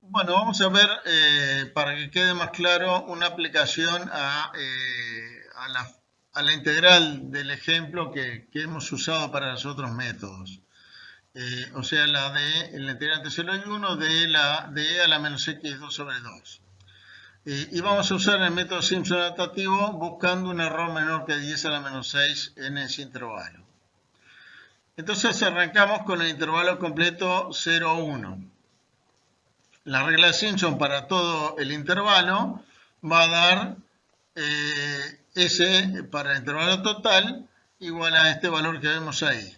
Bueno, vamos a ver, para que quede más claro, una aplicación a la integral del ejemplo que hemos usado para los otros métodos. O sea, la integral entre 0 y 1 de a la menos x2 sobre 2. Y vamos a usar el método Simpson adaptativo buscando un error menor que 10 a la menos 6 en ese intervalo. Entonces arrancamos con el intervalo completo 0,1. La regla de Simpson para todo el intervalo va a dar S para el intervalo total igual a este valor que vemos ahí.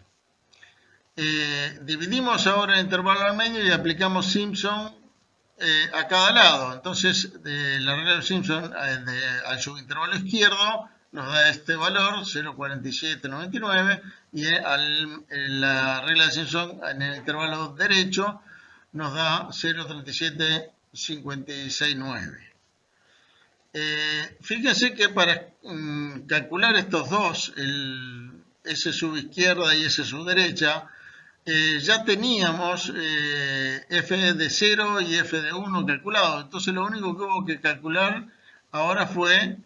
Dividimos ahora el intervalo al medio y aplicamos Simpson a cada lado. Entonces, la regla de Simpson al subintervalo izquierdo nos da este valor, 0,4799, y la regla de Simpson en el intervalo derecho nos da 0,37569. Fíjense que para calcular estos dos, el S sub izquierda y S sub derecha, ya teníamos f de 0 y f de 1 calculado. Entonces lo único que hubo que calcular ahora fue,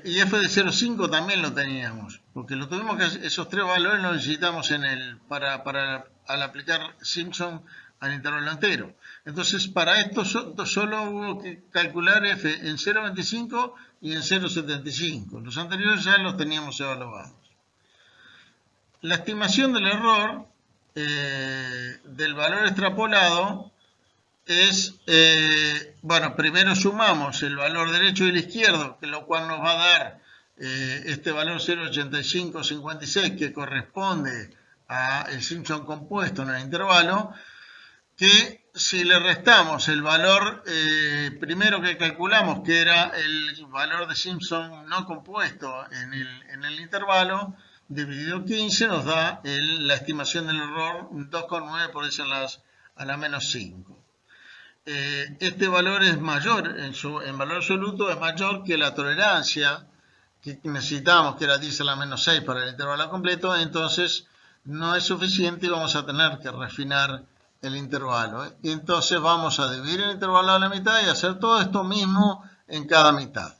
y f de 0,5 también lo teníamos, porque lo tuvimos que, esos tres valores los necesitamos al aplicar Simpson al intervalo entero. Entonces para esto solo hubo que calcular f en 0,25 y en 0,75. Los anteriores ya los teníamos evaluados. La estimación del error del valor extrapolado es, bueno, primero sumamos el valor derecho y el izquierdo, que lo cual nos va a dar este valor 0,8556 que corresponde a el Simpson compuesto en el intervalo, que si le restamos el valor primero que calculamos, que era el valor de Simpson no compuesto en el intervalo, dividido 15 nos da la estimación del error 2,9 por eso a la menos 5. Este valor es mayor, en valor absoluto es mayor que la tolerancia que necesitamos, que era 10 a la menos 6 para el intervalo completo, entonces no es suficiente y vamos a tener que refinar el intervalo. Y entonces vamos a dividir el intervalo a la mitad y hacer todo esto mismo en cada mitad.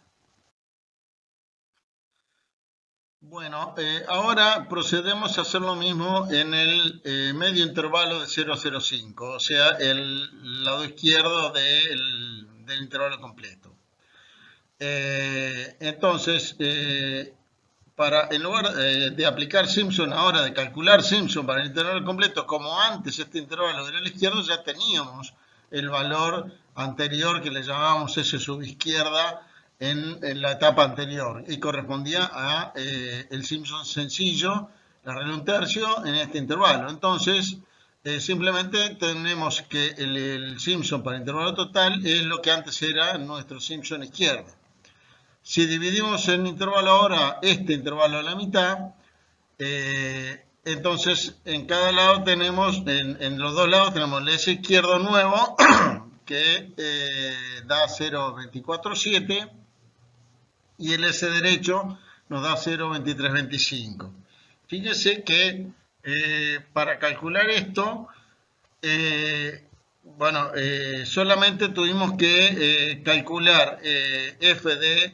Bueno, ahora procedemos a hacer lo mismo en el medio intervalo de 0 a 0,5, o sea, el lado izquierdo del intervalo completo. Entonces, en lugar de aplicar Simpson ahora, de calcular Simpson para el intervalo completo, como antes este intervalo era el izquierdo, ya teníamos el valor anterior que le llamábamos S sub izquierda en la etapa anterior y correspondía a el Simpson sencillo, la regla de un tercio en este intervalo. Entonces, simplemente tenemos que el Simpson para el intervalo total es lo que antes era nuestro Simpson izquierda. Si dividimos el intervalo ahora, este intervalo a la mitad, entonces en cada lado tenemos, en los dos lados tenemos el S izquierdo nuevo, que da 0,247, y el S derecho nos da 0,2325. Fíjese que para calcular esto, bueno, solamente tuvimos que calcular f de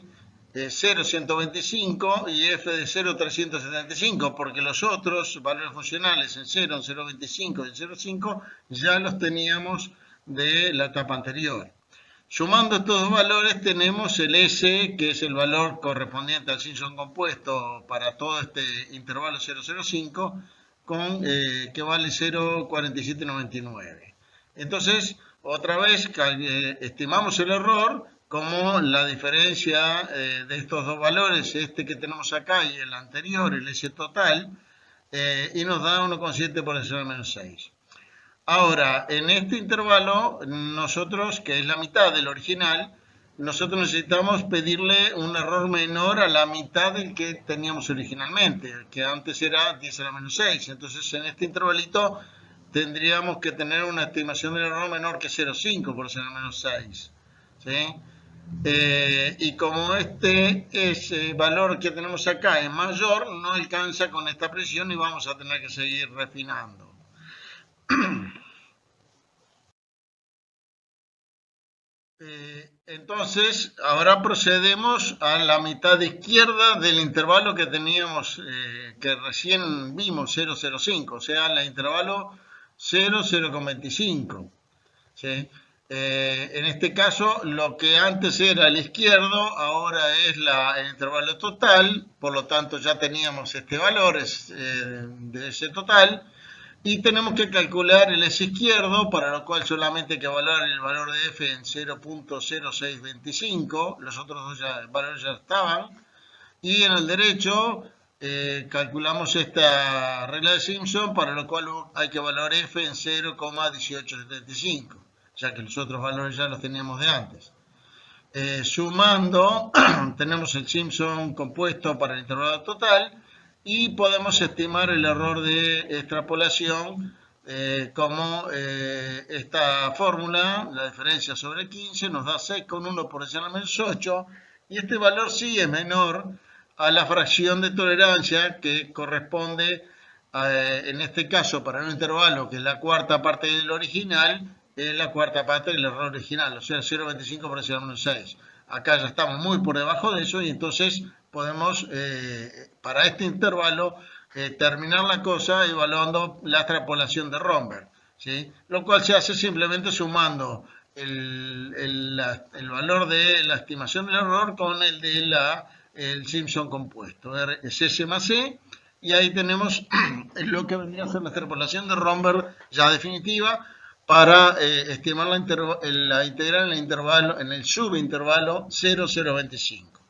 0,125 y f de 0,375, porque los otros valores funcionales en 0, en 0,25 y en 0,5 ya los teníamos de la etapa anterior. Sumando estos dos valores tenemos el S, que es el valor correspondiente al Simpson compuesto para todo este intervalo 0,05, que vale 0,4799. Entonces, otra vez estimamos el error como la diferencia de estos dos valores, este que tenemos acá y el anterior, el S total, y nos da 1,7 por encima de menos 6. Ahora, en este intervalo, nosotros, que es la mitad del original, nosotros necesitamos pedirle un error menor a la mitad del que teníamos originalmente, que antes era 10 a la menos 6. Entonces, en este intervalito tendríamos que tener una estimación del error menor que 0,5 por 10 a la menos 6. ¿Sí? Y como ese valor que tenemos acá es mayor, no alcanza con esta presión y vamos a tener que seguir refinando. Entonces, ahora procedemos a la mitad izquierda del intervalo que teníamos, que recién vimos, 0,05, o sea, el intervalo 0,0,25. ¿Sí? En este caso, lo que antes era el izquierdo, ahora es el intervalo total, por lo tanto ya teníamos este valor de ese total, y tenemos que calcular el S izquierdo, para lo cual solamente hay que evaluar el valor de F en 0,0625, los otros dos valores ya estaban, y en el derecho calculamos esta regla de Simpson, para lo cual hay que evaluar F en 0,1875, ya que los otros valores ya los teníamos de antes. Sumando, tenemos el Simpson compuesto para el intervalo total, y podemos estimar el error de extrapolación como esta fórmula, la diferencia sobre 15, nos da 6,1 por decir menos 8, y este valor sí es menor a la fracción de tolerancia que corresponde, en este caso, para un intervalo que es la cuarta parte del original, es la cuarta parte del error original, o sea, 0,25 por decir menos 6. Acá ya estamos muy por debajo de eso, y entonces podemos, para este intervalo, terminar la cosa evaluando la extrapolación de Romberg, ¿sí? Lo cual se hace simplemente sumando el valor de la estimación del error con el de el Simpson compuesto. Es S más C, y ahí tenemos lo que vendría a ser la extrapolación de Romberg ya definitiva, para estimar la integral en el intervalo, en el subintervalo 0,025.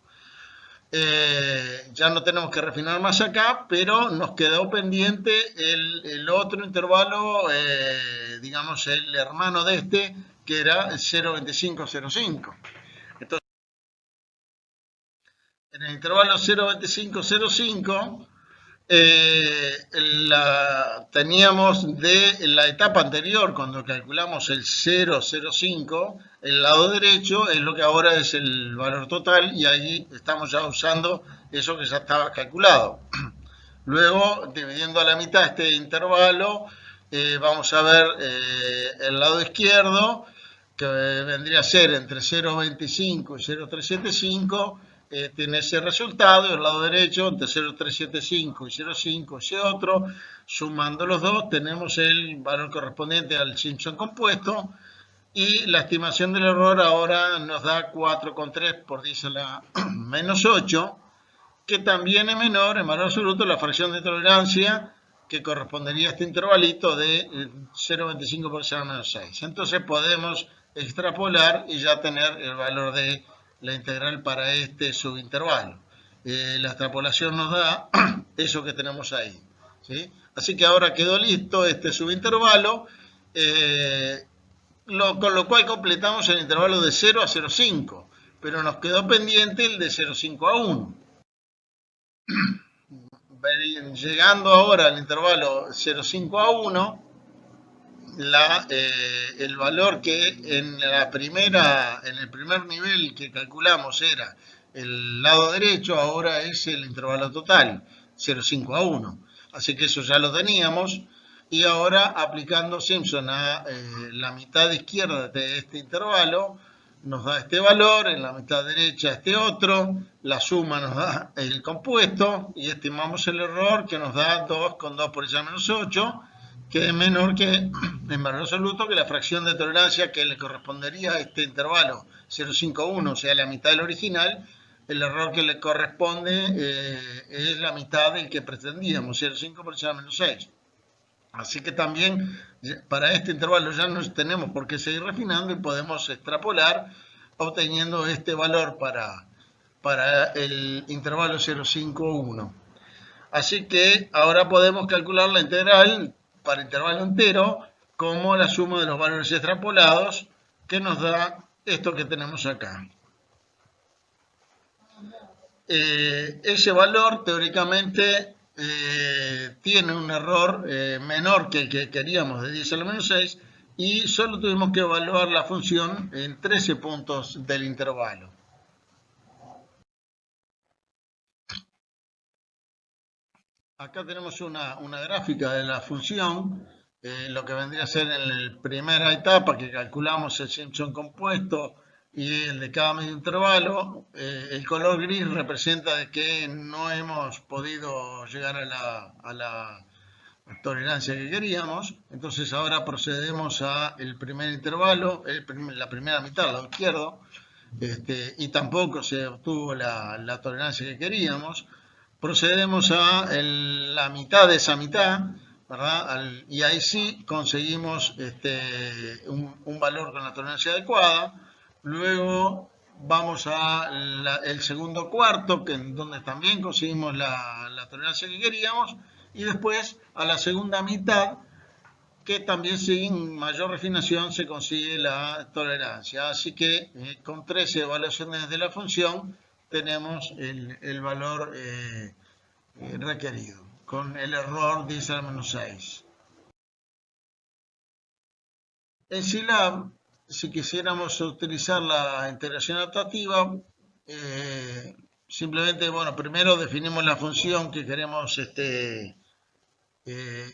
Ya no tenemos que refinar más acá, pero nos quedó pendiente el otro intervalo, digamos el hermano de este, que era el 0,2505. Entonces, en el intervalo 0,2505, teníamos de la etapa anterior, cuando calculamos el 0,05, el lado derecho es lo que ahora es el valor total, y ahí estamos ya usando eso que ya estaba calculado. Luego, dividiendo a la mitad este intervalo, vamos a ver el lado izquierdo, que vendría a ser entre 0,25 y 0,375, tiene ese resultado, y el lado derecho entre 0,375 y 0,5 ese otro. Sumando los dos tenemos el valor correspondiente al Simpson compuesto, y la estimación del error ahora nos da 4,3 por 10 a la menos 8, que también es menor en valor absoluto la fracción de tolerancia, que correspondería a este intervalito de 0,25 por 10 a la menos 6. Entonces podemos extrapolar y ya tener el valor de la integral para este subintervalo. La extrapolación nos da eso que tenemos ahí, ¿sí? Así que ahora quedó listo este subintervalo, con lo cual completamos el intervalo de 0 a 0,5, pero nos quedó pendiente el de 0,5 a 1. Llegando ahora al intervalo 0,5 a 1, el valor que en el primer nivel que calculamos era el lado derecho, ahora es el intervalo total, 0,5 a 1. Así que eso ya lo teníamos, y ahora aplicando Simpson a la mitad izquierda de este intervalo, nos da este valor, en la mitad derecha este otro, la suma nos da el compuesto, y estimamos el error, que nos da 2,2 por 10 a menos 8, que es menor que, en valor absoluto, que la fracción de tolerancia que le correspondería a este intervalo 0,51, o sea, la mitad del original. El error que le corresponde es la mitad del que pretendíamos, 0,5 por 10 a menos 6. Así que también para este intervalo ya no tenemos por qué seguir refinando, y podemos extrapolar obteniendo este valor para el intervalo 0,5,1. Así que ahora podemos calcular la integral para intervalo entero como la suma de los valores extrapolados, que nos da esto que tenemos acá. Ese valor teóricamente tiene un error menor que el que queríamos, de 10 a la menos 6, y solo tuvimos que evaluar la función en 13 puntos del intervalo. Acá tenemos una gráfica de la función, lo que vendría a ser en la primera etapa, que calculamos el Simpson compuesto y el de cada medio intervalo. El color gris representa de que no hemos podido llegar a la tolerancia que queríamos. Entonces ahora procedemos a el primer intervalo, la primera mitad, al lado izquierdo, y tampoco se obtuvo la tolerancia que queríamos. Procedemos a la mitad de esa mitad, ¿verdad? Y ahí sí conseguimos un valor con la tolerancia adecuada. Luego vamos a el segundo cuarto, donde también conseguimos la tolerancia que queríamos, y después a la segunda mitad, que también sin mayor refinación se consigue la tolerancia. Así que con 13 evaluaciones de la función tenemos el valor requerido, con el error 10 a la menos 6. En Scilab, si quisiéramos utilizar la integración adaptativa, simplemente, bueno, primero definimos la función que queremos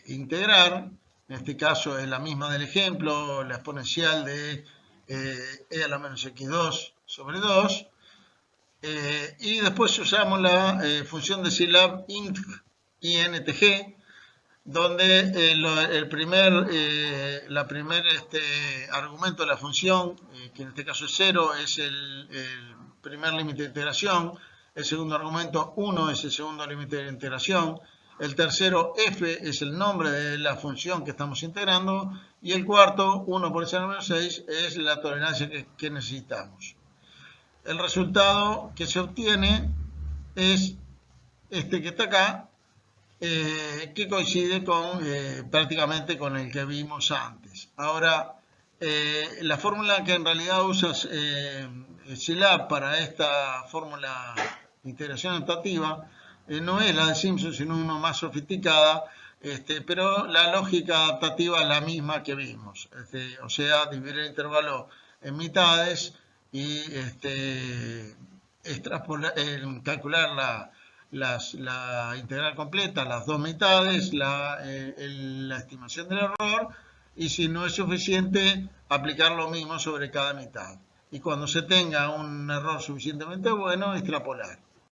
integrar. En este caso es la misma del ejemplo, la exponencial de e a la menos x2 sobre 2. Y después usamos la función de Scilab intg, donde el primer argumento de la función, que en este caso es 0, es el primer límite de integración. El segundo argumento, 1, es el segundo límite de integración. El tercero, f, es el nombre de la función que estamos integrando. Y el cuarto, 1 por 10 a la menos 6, es la tolerancia que necesitamos. El resultado que se obtiene es este que está acá, que coincide prácticamente con el que vimos antes. Ahora, la fórmula que en realidad usa Scilab para esta fórmula de integración adaptativa no es la de Simpson, sino una más sofisticada, pero la lógica adaptativa es la misma que vimos. O sea, dividir el intervalo en mitades y calcular la integral completa, las dos mitades, la estimación del error, y si no es suficiente, aplicar lo mismo sobre cada mitad. Y cuando se tenga un error suficientemente bueno, extrapolar.